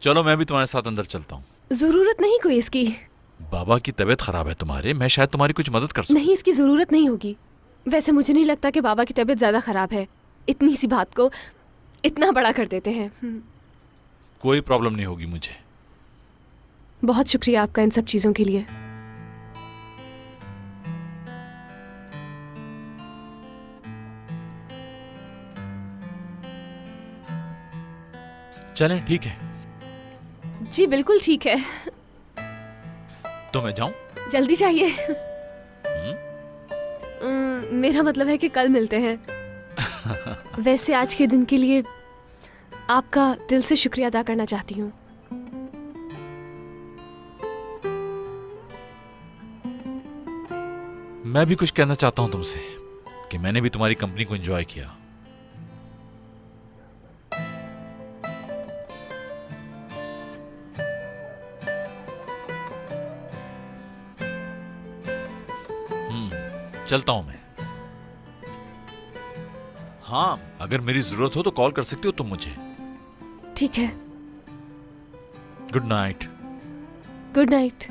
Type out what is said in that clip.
चलो मैं भी तुम्हारे साथ अंदर चलता हूँ। जरूरत नहीं कोई इसकी। बाबा की तबीयत खराब है तुम्हारे, मैं शायद तुम्हारी कुछ मदद कर सकूं। नहीं, इसकी जरूरत नहीं होगी। वैसे मुझे नहीं लगता कि बाबा की तबीयत ज्यादा खराब है। इतनी सी बात को इतना बड़ा कर देते हैं। कोई प्रॉब्लम नहीं होगी मुझे। बहुत शुक्रिया आपका इन सब चीजों के लिए। चलें, ठीक है। जी बिल्कुल ठीक है। तो मैं जाऊं? जल्दी चाहिए। मेरा मतलब है कि कल मिलते हैं। वैसे आज के दिन के लिए आपका दिल से शुक्रिया अदा करना चाहती हूँ। मैं भी कुछ कहना चाहता हूं तुमसे कि मैंने भी तुम्हारी कंपनी को एंजॉय किया। चलता हूं मैं। हाँ, अगर मेरी जरूरत हो तो कॉल कर सकती हो तुम मुझे। ठीक है। Good night. Good night.